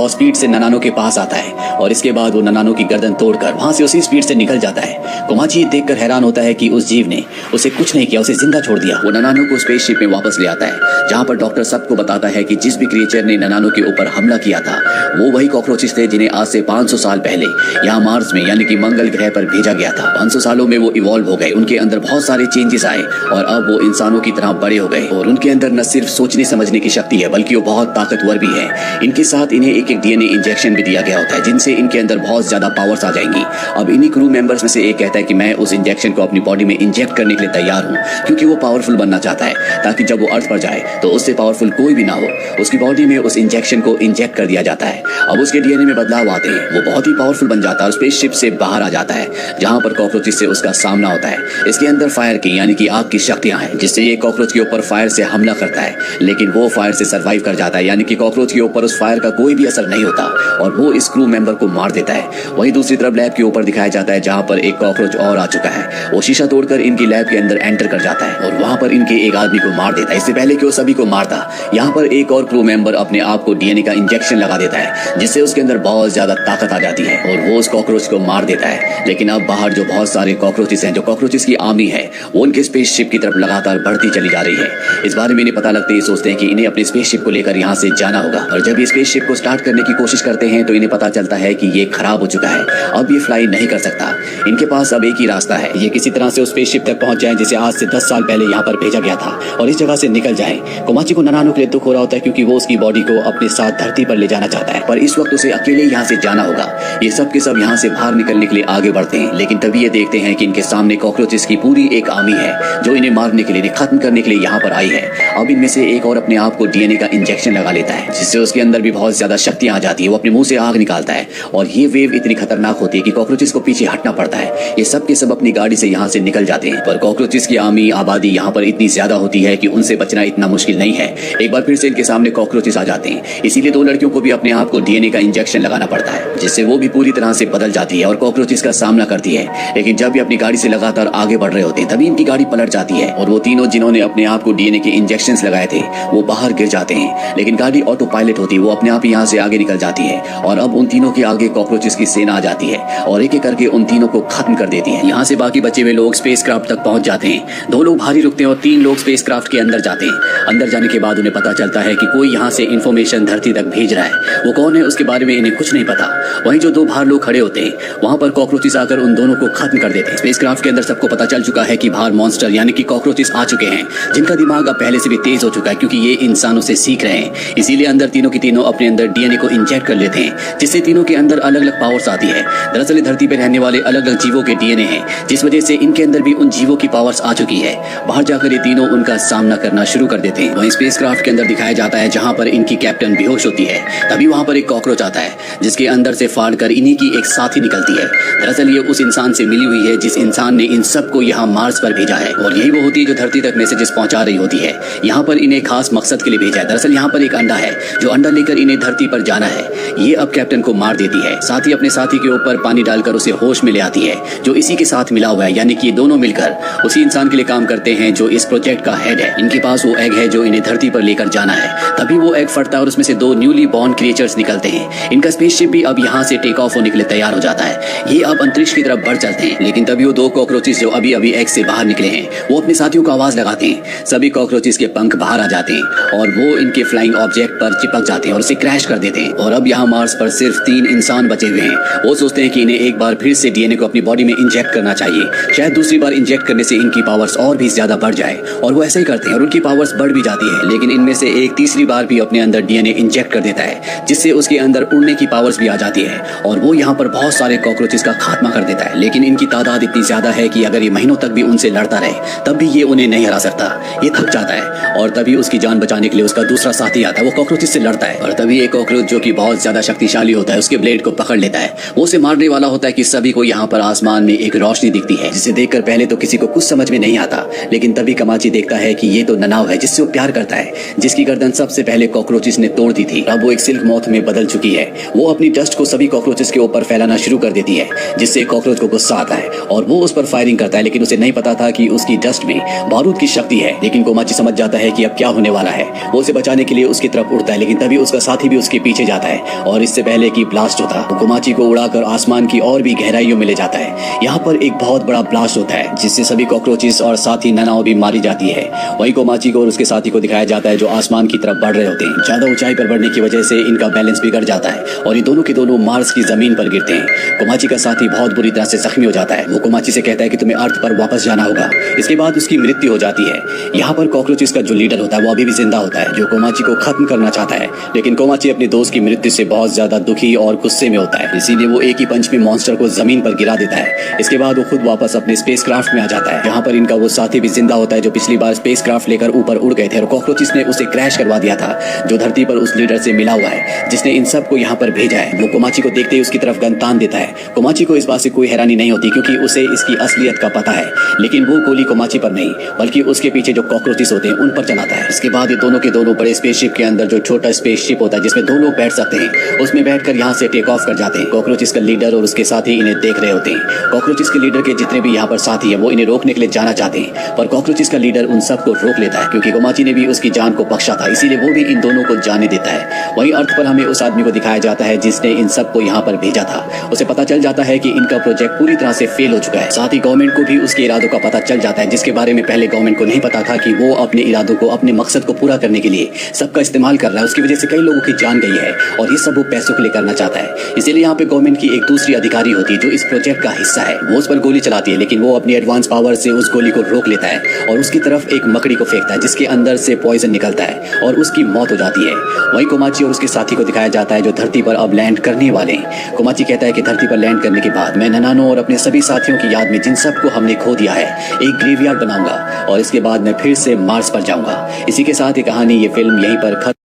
बहुत स्पीड से ननानो के पास आता है और इसके बाद वो ननानो की गर्दन तोड़कर वहां से उसी स्पीड से निकल जाता है। कोमाची देखकर हैरान होता है कि उस जीव ने उसे कुछ नहीं किया, उसे जिंदा छोड़ दिया। वो ननानो को स्पेसशिप में वापस ले आता है जहाँ पर डॉक्टर सबको बताता है कि जिस भी क्रिएचर ने ननानो के ऊपर हमला किया था वो वही कॉकरोचेस थे जिन्हें आज से 500 साल पहले यहाँ मार्स में यानी कि मंगल ग्रह पर भेजा गया था। 500 सालों में वो इवॉल्व हो गए, उनके अंदर बहुत सारे चेंजेस आए और अब वो इंसानों की तरह बड़े हो गए और उनके अंदर न सिर्फ सोचने समझने की शक्ति है बल्कि वो बहुत ताकतवर भी है। इनके साथ इन्हें एक डीएनए इंजेक्शन भी दिया गया होता है जिनसे इनके अंदर बहुत ज्यादा पावर्स आ जाएंगी। अब इन्हीं क्रू मेंबर्स में से एक कहता है कि मैं उस इंजेक्शन को अपनी बॉडी में इंजेक्ट करने के लिए तैयार हूँ क्योंकि वो पावरफुल बनना चाहता है ताकि जब वो अर्थ पर जाए तो उससे पावरफुल कोई भी ना हो। उसकी बॉडी में उस इंजेक्शन को इंजेक्ट कर दिया जाता है। अब उसके डीएनए में बदलाव आते हैं, वो बहुत ही पावरफुल बन जाता है और स्पेसशिप से बाहर आ जाता है जहाँ पर कॉकरोचेस से उसका सामना होता है। इसके अंदर फायर की यानी कि आग की शक्तियां हैं जिससे ये कॉकरोच के ऊपर फायर से हमला करता है, लेकिन वो फायर से सर्वाइव कर जाता है यानी कि कॉकरोच के ऊपर उस फायर का कोई भी असर नहीं होता और वो इस क्रू मेंबर को मार देता है। वहीं दूसरी तरफ लैब के ऊपर दिखाया जाता है जहाँ पर एक कॉकरोच और आ चुका है। वो शीशा तोड़कर इनकी लैब के अंदर एंटर कर जाता है और वहाँ पर इनके एक आदमी को मार देता है। इससे पहले कि वो सभी को मारता, यहाँ पर एक और क्रू मेंबर अपने आप को डीएनए का इंजेक्शन लगा देता है जिससे उसके अंदर बहुत ज्यादा ताकत आ जाती है और वो उस कॉकरोच को मार देता है। लेकिन अब बाहर जो बहुत सारे कॉकरोचेस हैं, जो कॉकरोचेस की आर्मी है, वो उनके स्पेसशिप की तरफ लगातार बढ़ती चली जा रही है। इस बारे में इन्हें पता लगते ही सोचते हैं कि इन्हें अपने स्पेसशिप को लेकर यहाँ से जाना होगा और जब ये स्पेसशिप को स्टार्ट करने की कोशिश करते हैं तो इन्हें पता चलता है कि ये खराब हो चुका है, अब ये फ्लाई नहीं कर सकता। इनके पास अब एक ही रास्ता है, ये किसी तरह से उस स्पेसशिप तक पहुंच जाए जिसे आज से 10 साल पहले यहाँ पर भेजा गया था और इस जगह से निकल जाए। कोमाची को ननानो के लिए दुख हो रहा होता है क्योंकि वो उसकी बॉडी को अपने साथ धरती पर ले जाना चाहता है, पर इस वक्त उसे अकेले यहाँ से जाना होगा। ये सब के सब यहाँ से बाहर निकलने के लिए आगे बढ़ते हैं, लेकिन तभी ये देखते हैं कि इनके सामने कॉकरोचेस की पूरी एक आर्मी है जो इन्हें मारने के लिए, खत्म करने के लिए यहाँ पर आई है। अब इनमें से एक और अपने आप को डीएनए का इंजेक्शन लगा लेता है जिससे उसके अंदर भी बहुत ज्यादा शक्तियां आ जाती है। वो अपने मुंह से आग निकालता है और ये वेव इतनी खतरनाक होती है कि कॉकरोचेस को पीछे हटना पड़ता है। ये सब के सब अपनी गाड़ी से यहाँ से निकल जाते हैं, पर कॉकरोचेस की आर्मी आबादी यहाँ पर इतनी ज्यादा होती है कि उनसे बचना इतना मुश्किल नहीं है। एक बार फिर से इनके सामने कॉकरोचेस आ जाते हैं, इसीलिए दो लड़कियों को भी अपने आप को डीएनए का इंजेक्शन लगाना पड़ता है जिससे वो भी पूरी तरह से बदल जाती है और कॉकरोचेस का सामना करती है। लेकिन जब भी अपनी गाड़ी से लगातार आगे बढ़ रहे होते हैं तभी इनकी गाड़ी पलट जाती है और वो तीनों जिन्होंने अपने आप को डीएनए के इंजेक्शंस लगाए थे वो बाहर गिर जाते हैं। लेकिन गाड़ी ऑटो पायलट होती है, वो अपने आप यहाँ से आगे निकल जाती है और अब उन तीनों के आगे कॉकरोचेस की सेना आ जाती है और एक एक करके उन तीनों को खत्म कर देती है। यहाँ से बाकी बचे हुए लोग स्पेसक्राफ्ट तक पहुंच जाते हैं। 2 लोग भारी रुकते हैं और 3 लोग स्पेसक्राफ्ट के अंदर जाते हैं। अंदर जाने के बाद उन्हें पता चलता है कि कोई यहाँ से इंफॉर्मेशन धरती तक भेज रहा है। वो कौन है उसके बारे में इन्हें कुछ नहीं पता। वहीं जो 2 बाहर लोग खड़े होते हैं वहां पर कॉकरोचेस आकर उन दोनों को खत्म कर देते हैं। स्पेसक्राफ्ट के अंदर सबको पता चल चुका है कि बाहर मॉन्स्टर यानी कि कॉकरोचेस आ चुके हैं जिनका दिमाग अब पहले से भी तेज हो चुका है क्योंकि ये इंसानों से सीख रहे हैं। इसीलिए अंदर तीनों की तीनों अपने अंदर डीएनए को इंजेक्ट कर लेते हैं जिससे तीनों के अंदर अलग अलग पावर्स आती है। दरअसल धरती पर रहने वाले अलग अलग जीवों के डीएनए हैं जिस वजह से इनके अंदर भी उन जीवों की पावर्स आ चुकी है। बाहर जाकर ये तीनों उनका सामना करना शुरू कर देते हैं। वहीं स्पेसक्राफ्ट के अंदर दिखाया जाता है जहां पर इनकी कैप्टन बेहोश होती है, तभी वहां पर एक कॉकरोच आता है जिसके अंदर से फाड़ कर इन्हीं की एक साथी निकलती है। दरअसल ये उस इंसान से मिली हुई है जिस इंसान ने इन सबको यहाँ मार्स पर भेजा है और यही वो होती है जो धरती तक मैसेजेस पहुंचा रही होती है। यहाँ पर इन्हें खास मकसद के लिए भेजा है। दरअसल यहाँ पर एक अंडा है जो अंडा लेकर इन्हें धरती पर जाना है। ये अब कैप्टन को मार देती है, साथ ही अपने साथी के ऊपर पानी डालकर उसे होश में ले आती है जो इसी के साथ मिला हुआ है, यानी कि ये दोनों मिलकर उसी इंसान के लिए काम करते हैं जो इस प्रोजेक्ट का हेड है। इनके पास वो एग है जो इन्हें धरती पर लेकर जाना है। तभी वो एग फटता है और उसमें से 2 न्यूली बॉर्न क्रिएचर्स निकलते हैं। इनका स्पेसशिप भी अब यहाँ से टेक ऑफ होने के लिए तैयार हो जाता है। ये अब अंतरिक्ष की तरफ बढ़ चलते हैं, लेकिन तभी वो 2 कॉकरोचेस जो अभी अभी एग से बाहर निकले हैं वो अपने साथियों को आवाज लगाते हैं। सभी कॉकरोचेस के पंख बाहर आ जाते हैं और वो इनके फ्लाइंग ऑब्जेक्ट पर चिपक जाते हैं और उसे क्रैश कर देते हैं। और अब यहाँ मार्स पर सिर्फ 3 इंसान बचे हुए हैं। वो सोचते हैं कि इन्हें एक बार फिर से डीएनए को अपनी बॉडी में इंजेक्ट करना चाहिए, शायद दूसरी बार इंजेक्ट करने से इनकी पावर्स और भी ज्यादा बढ़ जाए। और वो ऐसे ही करते हैं और उनकी पावर्स बढ़ भी जाती है। लेकिन इनमें से एक तीसरी बार भी अपने अंदर डीएनए इंजेक्ट कर देता है जिससे उसके अंदर उड़ने की पावर्स भी आ जाती है और वो यहाँ पर बहुत सारे कॉकरोचेस का खात्मा कर देता है। लेकिन इनकी तादाद इतनी ज्यादा है कि अगर ये महीनों तक भी उनसे लड़ता रहे तब भी ये उन्हें नहीं हरा सकता। ये थक जाता है और तभी उसकी जान बचाने के लिए उसका दूसरा साथी आता है। वो कॉकरोचेस से लड़ता है और तभी एक कॉकरोच जो कि बहुत ज्यादा शक्तिशाली होता है उसके ब्लेड को पकड़ लेता है। वो उसे मारने वाला होता है कि सभी को यहाँ पर आसमान में एक रोशनी दिखती है जिसे देखकर पहले तो किसी को कुछ समझ में नहीं आता। लेकिन तभी कमाची देखता है कि ये तो ननाव है जिससे वो प्यार करता है, जिसकी गर्दन सबसे पहले कॉकरोचेस ने तोड़ दी थी। अब वो एक सिल्क मॉथ में बदल चुकी है। वो अपनी डस्ट को सभी कॉकरोचेस के ऊपर फैलाना शुरू कर देती है जिससे कॉकरोच को गुस्सा आता है और वो उस पर फायरिंग करता है। लेकिन उसे नहीं पता था कि उसकी डस्ट में बारूद की शक्ति है। लेकिन कोमाची समझ जाता है कि अब क्या होने वाला है। वो उसे बचाने के लिए उसकी तरफ उड़ता है, लेकिन तभी उसका साथी भी उसके पीछे जाता है और इससे पहले कि ब्लास्ट होता वो कोमाची को उड़ाकर आसमान की और भी गहराइयों में ले जाता है। यहाँ पर एक बहुत बड़ा ब्लास्ट होता है जिससे सभी कॉकरोचेस और साथी ननाओ भी मारी जाती है। वहीं कोमाची को और उसके साथी को दिखाया जाता है जो आसमान की तरफ बढ़ रहे होते हैं। ज्यादा ऊंचाई पर बढ़ने की वजह से इनका बैलेंस बिगड़ जाता है और ये दोनों के दोनों मार्स की जमीन पर गिरते हैं। कोमाची का साथी बहुत बुरी तरह से जख्मी हो जाता है। वो कोमाची से कहता है कि तुम्हें अर्थ पर वापस जाना होगा। इसके बाद उसकी मृत्यु हो जाती है। यहाँ पर कॉकरोचेस का जो लीडर होता है वो अभी भी जिंदा होता है जो कोमाची को खत्म करना चाहता है, लेकिन कोमाची अपने दोस्त की मृत्यु से बहुत ज्यादा दुखी और गुस्से में होता है, इसीलिए वो एक ही पंच में मॉन्स्टर को जमीन पर गिरा देता है। इसके बाद वो खुद वापस अपने स्पेसक्राफ्ट में आ जाता है जहाँ पर इनका वो साथी भी जिंदा होता है जो पिछली बार स्पेसक्राफ्ट लेकर ऊपर उड़ गए थे और कॉकरोचेस ने उसे क्रैश करवा दिया था जो धरती पर उस लीडर से मिला हुआ है जिसने इन सबको यहाँ पर भेजा है। वो कोमाची को देखते ही उसकी तरफ गन तान देता है। कोमाची को इस बात से कोई हैरानी नहीं होती क्योंकि उसे इसकी असलियत का पता है, लेकिन वो गोली कोमाची पर नहीं बल्कि उसके पीछे जो कॉकरोचेस होते हैं उन पर चलाता है। इसके बाद ये दोनों के दोनों बड़े स्पेसशिप के अंदर जो छोटा स्पेसशिप होता है जिसमें दो लोग बैठ सकते हैं उसमें बैठकर यहाँ से टेक ऑफ कर जाते हैं। कॉकरोचेस का लीडर और उसके साथी इन्हें देख रहे होते हैं। कॉकरोचेस के लीडर के जितने भी यहाँ पर साथी हैं वो इन्हें रोकने के लिए जाना चाहते हैं पर कॉकरोचेस का लीडर उन सबको रोक लेता है क्योंकि कोमाची ने भी उसकी जान को बख्शा था, इसीलिए वो भी इन दोनों को जाने देता है। वहीं अर्थ पर हमें उस आदमी को दिखाया जाता है जिसने इन सबको यहाँ पर भेजा था। उसे पता चल जाता है कि इनका प्रोजेक्ट पूरी तरह से फेल हो चुका है। साथ ही गवर्नमेंट को भी उसके इरादों का पता चल जाता है जिसके बारे में पहले गवर्नमेंट को नहीं पता था कि वो अपने इरादों को अपने मकसद को पूरा करने के लिए सबका इस्तेमाल कर रहा है। उसकी वजह से कई लोगों की जान गई है और ये सब वो पैसों के लिए करना चाहता है। इसीलिए यहाँ पे गवर्नमेंट की एक दूसरी अधिकारी होती है जो इस प्रोजेक्ट का हिस्सा है। वो उस पर गोली चलाती है लेकिन वो अपनी एडवांस पावर से उस गोली को रोक लेता है और उसकी तरफ एक मकड़ी को फेंकता है जिसके अंदर से पॉइजन निकलता है और उसकी मौत हो जाती है। वहीं कोमाची और उसके साथी को दिखाया जाता है जो धरती पर अब लैंड करने वाले हैं। कोमाची कहता है कि धरती पर लैंड करने के बाद मैं ननानो और अपने सभी साथियों की याद में जिन सबको हमने खो दिया है एक ग्रेवयार्ड बनाऊंगा और इसके बाद मैं फिर से मार्स पर जाऊंगा। इसी के साथ ये कहानी, ये फिल्म यहीं पर खत्म।